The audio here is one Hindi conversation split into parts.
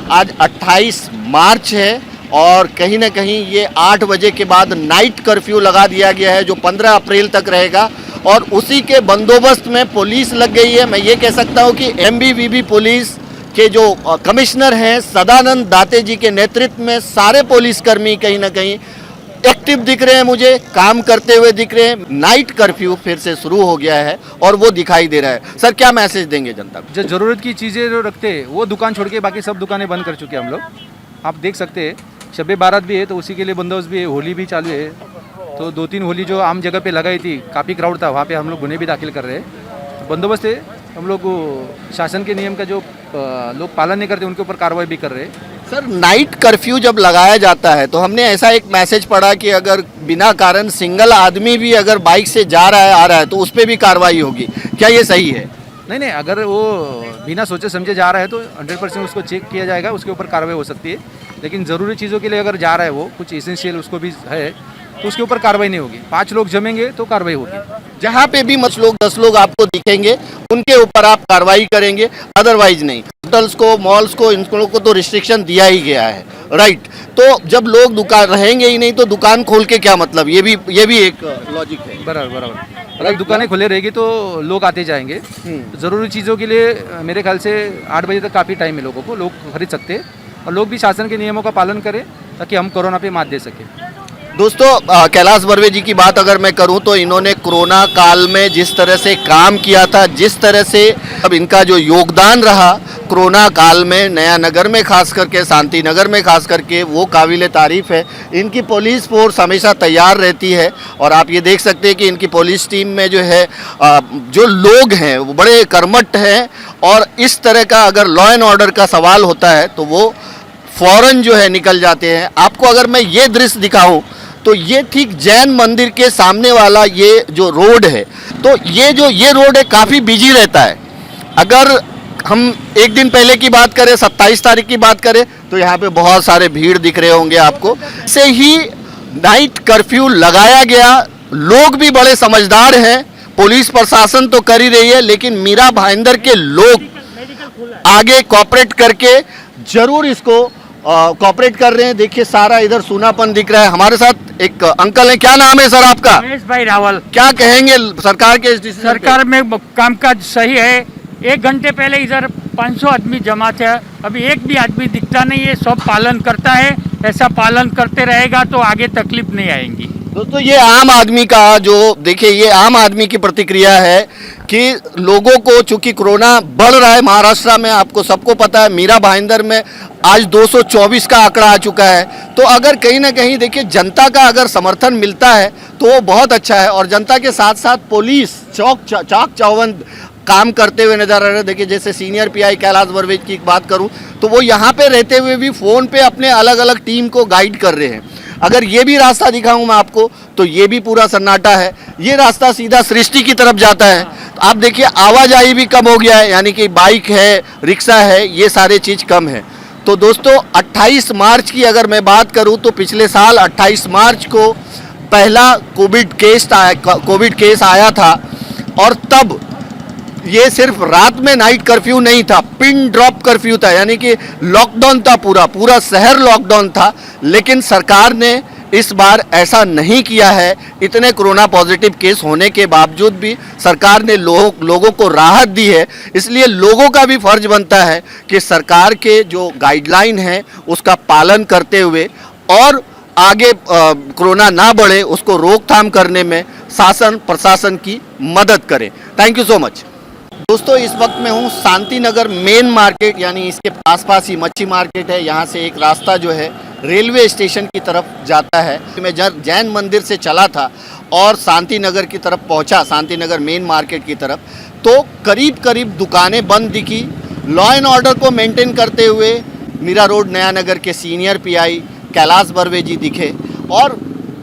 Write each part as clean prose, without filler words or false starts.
आज 28 मार्च है और कहीं ना कहीं ये 8 बजे के बाद नाइट कर्फ्यू लगा दिया गया है जो 15 अप्रैल तक रहेगा और उसी के बंदोबस्त में पुलिस लग गई है। मैं ये कह सकता हूँ कि एमबीवीबी पुलिस के जो कमिश्नर हैं सदानंद दाते जी के नेतृत्व में सारे पुलिसकर्मी कहीं ना कहीं एक्टिव दिख रहे हैं, मुझे काम करते हुए दिख रहे हैं। नाइट कर्फ्यू फिर से शुरू हो गया है और वो दिखाई दे रहा है। सर क्या मैसेज देंगे जनता को? जो ज़रूरत की चीज़ें जो रखते हैं वो दुकान छोड़ के बाकी सब दुकानें बंद कर चुके हैं हम लोग। आप देख सकते हैं शब बारात भी है तो उसी के लिए बंदोबस्त भी है, होली भी चालू है। तो 2-3 होली जो आम जगह पे लगाई थी, काफ़ी क्राउड था, वहाँ पे हम लोग गुने भी दाखिल कर रहे हैं। बंदोबस्त है, हम लोग शासन के नियम का जो लोग पालन नहीं करते उनके ऊपर कार्रवाई भी कर रहे हैं। सर नाइट कर्फ्यू जब लगाया जाता है तो हमने ऐसा एक मैसेज पढ़ा कि अगर बिना कारण सिंगल आदमी भी अगर बाइक से जा रहा है आ रहा है तो उस पर भी कार्रवाई होगी, क्या ये सही है? नहीं, अगर वो बिना सोचे समझे जा रहा है तो 100% उसको चेक किया जाएगा, उसके ऊपर कार्रवाई हो सकती है। लेकिन ज़रूरी चीज़ों के लिए अगर जा रहा है वो कुछ एसेंशियल उसको भी है तो उसके ऊपर कार्रवाई नहीं होगी। 5 लोग जमेंगे तो कार्रवाई होगी। जहाँ पे भी 10 लोग आपको दिखेंगे उनके ऊपर आप कार्रवाई करेंगे, अदरवाइज नहीं। होटल्स को, मॉल्स को, इन लोगों को तो रिस्ट्रिक्शन दिया ही गया है, राइट। तो जब लोग दुकान रहेंगे ही नहीं तो दुकान खोल के क्या मतलब, ये भी एक लॉजिक है। बराबर। अगर दुकानें खुले रहेगी तो लोग आते जाएंगे। ज़रूरी चीज़ों के लिए मेरे ख्याल से 8 बजे तक काफ़ी टाइम है लोगों को, लोग खरीद सकते हैं और लोग भी शासन के नियमों का पालन करें ताकि हम कोरोना पे मात दे सकें। दोस्तों कैलाश बर्वे जी की बात अगर मैं करूं तो इन्होंने कोरोना काल में जिस तरह से काम किया था, जिस तरह से अब इनका जो योगदान रहा कोरोना काल में नया नगर में खास करके, शांति नगर में खास करके, वो काबिल तारीफ़ है। इनकी पुलिस फोर्स हमेशा तैयार रहती है और आप ये देख सकते हैं कि इनकी पुलिस टीम में जो है जो लोग हैं वो बड़े कर्मठ हैं और इस तरह का अगर लॉ एंड ऑर्डर का सवाल होता है तो वो फौरन जो है निकल जाते हैं। आपको अगर मैं ये दृश्य दिखाऊं तो ये ठीक जैन मंदिर के सामने वाला ये जो रोड है, तो ये रोड है काफ़ी बिजी रहता है। अगर हम एक दिन पहले की बात करें, 27 तारीख की बात करें, तो यहाँ पे बहुत सारे भीड़ दिख रहे होंगे आपको। से ही नाइट कर्फ्यू लगाया गया। लोग भी बड़े समझदार हैं, पुलिस प्रशासन तो कर ही रही है, लेकिन मीरा भाईंदर के लोग आगे कॉपरेट करके जरूर इसको कॉपरेट कर रहे हैं। देखिए सारा इधर सूनापन दिख रहा है। हमारे साथ एक अंकल है, क्या नाम है सर आपका? महेश भाई रावल। क्या कहेंगे सरकार के इस डिसीजन पे? सरकार में कामकाज सही है। 1 घंटे पहले इधर 500 आदमी जमा थे, अभी एक भी आदमी दिखता नहीं है। सब पालन करता है, ऐसा पालन करते रहेगा तो आगे तकलीफ नहीं आएंगी। दोस्तों ये आम आदमी का जो देखिए, ये आम आदमी की प्रतिक्रिया है कि लोगों को चूंकि कोरोना बढ़ रहा है महाराष्ट्र में, आपको सबको पता है, मीरा भाईंदर में आज 224 का आंकड़ा आ चुका है। तो अगर कहीं ना कहीं देखिए जनता का अगर समर्थन मिलता है तो वो बहुत अच्छा है और जनता के साथ साथ पुलिस चाक चौबंद काम करते हुए नजर आ रहे हैं। देखिए जैसे सीनियर पीआई कैलाश बर्वे की बात करूं तो वो यहाँ पे रहते हुए भी फ़ोन पे अपने अलग अलग टीम को गाइड कर रहे हैं। अगर ये भी रास्ता दिखाऊं मैं आपको तो ये भी पूरा सन्नाटा है। ये रास्ता सीधा सृष्टि की तरफ जाता है। तो आप देखिए आवाजाही भी कम हो गया है, यानी कि बाइक है, रिक्शा है, ये सारे चीज़ कम है। तो दोस्तों 28 मार्च की अगर मैं बात करूं तो पिछले साल 28 मार्च को पहला कोविड केस आया था और तब ये सिर्फ रात में नाइट कर्फ्यू नहीं था, पिन ड्रॉप कर्फ्यू था, यानी कि लॉकडाउन था, पूरा शहर लॉकडाउन था। लेकिन सरकार ने इस बार ऐसा नहीं किया है। इतने कोरोना पॉजिटिव केस होने के बावजूद भी सरकार ने लोगों को राहत दी है। इसलिए लोगों का भी फर्ज बनता है कि सरकार के जो गाइडलाइन है उसका पालन करते हुए और आगे कोरोना ना बढ़े उसको रोकथाम करने में शासन प्रशासन की मदद करें। Thank you so much. दोस्तों इस वक्त मैं हूँ शांति नगर मेन मार्केट, यानी इसके पास ही मच्छी मार्केट है। यहाँ से एक रास्ता जो है रेलवे स्टेशन की तरफ जाता है। मैं जैन मंदिर से चला था और शांति नगर की तरफ पहुँचा, शांति नगर मेन मार्केट की तरफ, तो करीब दुकानें बंद दिखी। लॉ एंड ऑर्डर को मेंटेन करते हुए मीरा रोड नया नगर के सीनियर पीआई कैलाश बर्वे जी दिखे। और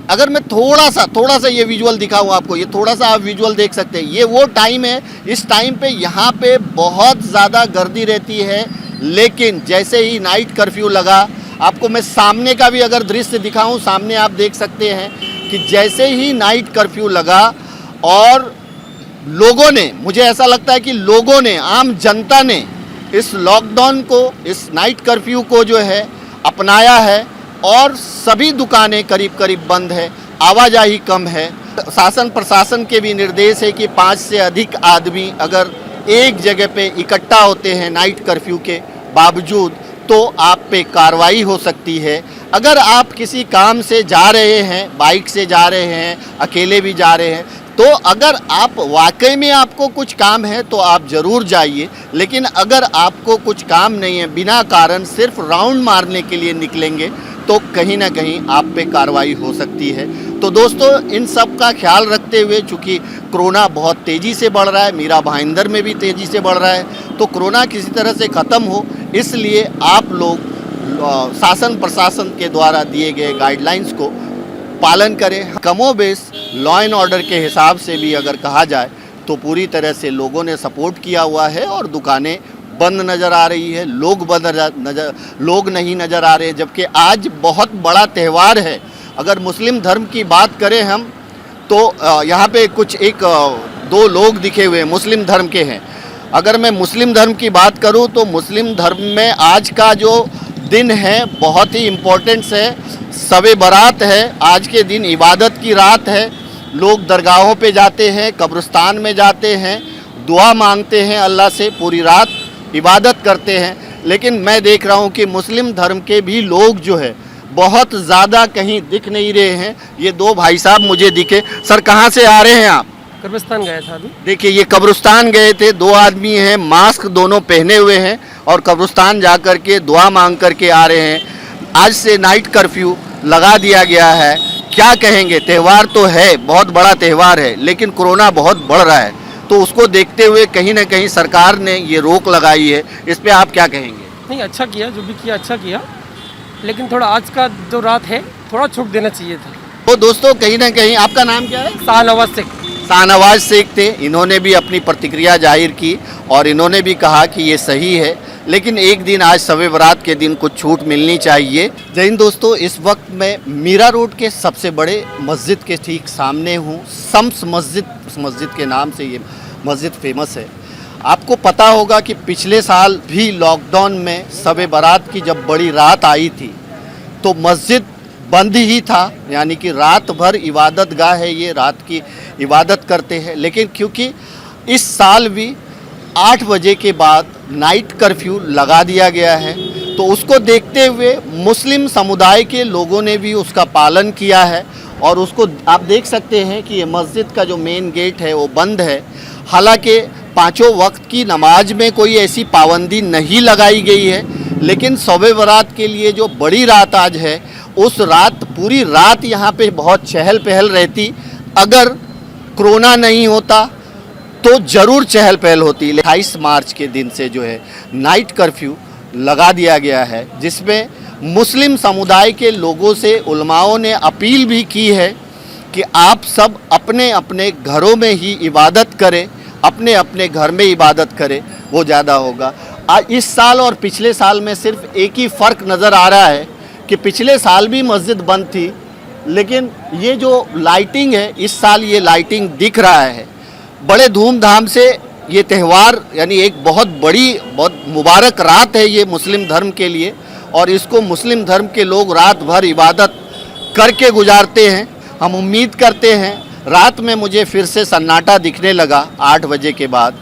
अगर मैं थोड़ा सा ये विजुअल दिखाऊं आपको, ये थोड़ा सा आप विजुअल देख सकते हैं। ये वो टाइम है, इस टाइम पे यहाँ पे बहुत ज़्यादा गर्दी रहती है। लेकिन जैसे ही नाइट कर्फ्यू लगा, आपको मैं सामने का भी अगर दृश्य दिखाऊं, सामने आप देख सकते हैं कि जैसे ही नाइट कर्फ्यू लगा और लोगों ने, मुझे ऐसा लगता है कि लोगों ने, आम जनता ने इस लॉकडाउन को, इस नाइट कर्फ्यू को जो है अपनाया है और सभी दुकानें करीब करीब बंद है, आवाजाही कम है। शासन प्रशासन के भी निर्देश है कि 5 से अधिक आदमी अगर एक जगह पे इकट्ठा होते हैं नाइट कर्फ्यू के बावजूद तो आप पे कार्रवाई हो सकती है। अगर आप किसी काम से जा रहे हैं, बाइक से जा रहे हैं, अकेले भी जा रहे हैं, तो अगर आप वाकई में आपको कुछ काम है तो आप ज़रूर जाइए, लेकिन अगर आपको कुछ काम नहीं है, बिना कारण सिर्फ राउंड मारने के लिए निकलेंगे तो कहीं ना कहीं आप पे कार्रवाई हो सकती है। तो दोस्तों, इन सब का ख्याल रखते हुए, चूँकि कोरोना बहुत तेज़ी से बढ़ रहा है, मीरा भाईंदर में भी तेज़ी से बढ़ रहा है, तो कोरोना किसी तरह से ख़त्म हो, इसलिए आप लोग शासन प्रशासन के द्वारा दिए गए गाइडलाइंस को पालन करें। कमोबेश लॉ एंड ऑर्डर के हिसाब से भी अगर कहा जाए तो पूरी तरह से लोगों ने सपोर्ट किया हुआ है और दुकानें बंद नज़र आ रही है, लोग नहीं नज़र आ रहे हैं। जबकि आज बहुत बड़ा त्यौहार है। अगर मुस्लिम धर्म की बात करें हम तो यहाँ पे कुछ 1-2 लोग दिखे हुए मुस्लिम धर्म के हैं। अगर मैं मुस्लिम धर्म की बात करूँ तो मुस्लिम धर्म में आज का जो दिन है बहुत ही इम्पोर्टेंस है, शब-ए बारात है। आज के दिन इबादत की रात है। लोग दरगाहों पे जाते हैं, कब्रिस्तान में जाते हैं, दुआ मांगते हैं अल्लाह से, पूरी रात इबादत करते हैं। लेकिन मैं देख रहा हूँ कि मुस्लिम धर्म के भी लोग जो है बहुत ज़्यादा कहीं दिख नहीं रहे हैं। ये 2 भाई साहब मुझे दिखे। सर, कहाँ से आ रहे हैं आप? कब्रिस्तान गया था अभी। देखिए, ये कब्रिस्तान गए थे, 2 आदमी हैं, मास्क दोनों पहने हुए हैं और कब्रिस्तान जा कर के दुआ मांग करके आ रहे हैं। आज से नाइट कर्फ्यू लगा दिया गया है। क्या कहेंगे? त्यौहार तो है, बहुत बड़ा त्यौहार है, लेकिन कोरोना बहुत बढ़ रहा है, तो उसको देखते हुए कहीं ना कहीं सरकार ने ये रोक लगाई है। इस पे आप क्या कहेंगे? नहीं, अच्छा किया, जो भी किया अच्छा किया, लेकिन थोड़ा आज का जो रात है थोड़ा छूट देना चाहिए था। तो दोस्तों, कहीं ना कहीं, आपका नाम क्या है? शाहनवाज शेख। शाहनवाज शेख थे। इन्होंने भी अपनी प्रतिक्रिया जाहिर की और इन्होंने भी कहा कि ये सही है, लेकिन एक दिन आज शब-ए बारात के दिन कुछ छूट मिलनी चाहिए। जय हिंद दोस्तों, इस वक्त मैं मीरा रोड के सबसे बड़े मस्जिद के ठीक सामने हूँ। शम्स मस्जिद के नाम से ये मस्जिद फेमस है। आपको पता होगा कि पिछले साल भी लॉकडाउन में शब-ए बारात की जब बड़ी रात आई थी तो मस्जिद बंद ही था, यानी कि रात भर इबादत गाह है, ये रात की इबादत करते हैं। लेकिन क्योंकि इस साल भी 8 बजे के बाद नाइट कर्फ्यू लगा दिया गया है, तो उसको देखते हुए मुस्लिम समुदाय के लोगों ने भी उसका पालन किया है। और उसको आप देख सकते हैं कि ये मस्जिद का जो मेन गेट है वो बंद है। हालांकि 5 वक्त की नमाज में कोई ऐसी पाबंदी नहीं लगाई गई है, लेकिन शब-ए बारात के लिए जो बड़ी रात आज है, उस रात पूरी रात यहाँ पे बहुत चहल पहल रहती। अगर कोरोना नहीं होता तो ज़रूर चहल पहल होती। 28 मार्च के दिन से जो है नाइट कर्फ्यू लगा दिया गया है, जिसमें मुस्लिम समुदाय के लोगों से उलमाओं ने अपील भी की है कि आप सब अपने अपने घरों में ही इबादत करें, अपने अपने घर में इबादत करें, वो ज़्यादा होगा। इस साल और पिछले साल में सिर्फ एक ही फ़र्क नज़र आ रहा है कि पिछले साल भी मस्जिद बंद थी, लेकिन ये जो लाइटिंग है, इस साल ये लाइटिंग दिख रहा है। बड़े धूमधाम से ये त्यौहार, यानी एक बहुत बड़ी, बहुत मुबारक रात है ये मुस्लिम धर्म के लिए, और इसको मुस्लिम धर्म के लोग रात भर इबादत करके गुजारते हैं। हम उम्मीद करते हैं, रात में मुझे फिर से सन्नाटा दिखने लगा 8 बजे के बाद।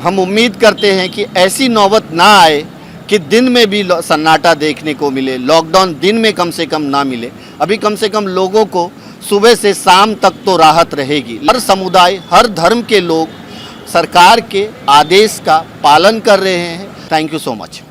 हम उम्मीद करते हैं कि ऐसी नौबत ना आए कि दिन में भी सन्नाटा देखने को मिले, लॉकडाउन दिन में कम से कम ना मिले। अभी कम से कम लोगों को सुबह से शाम तक तो राहत रहेगी। हर समुदाय, हर धर्म के लोग सरकार के आदेश का पालन कर रहे हैं। Thank you so much.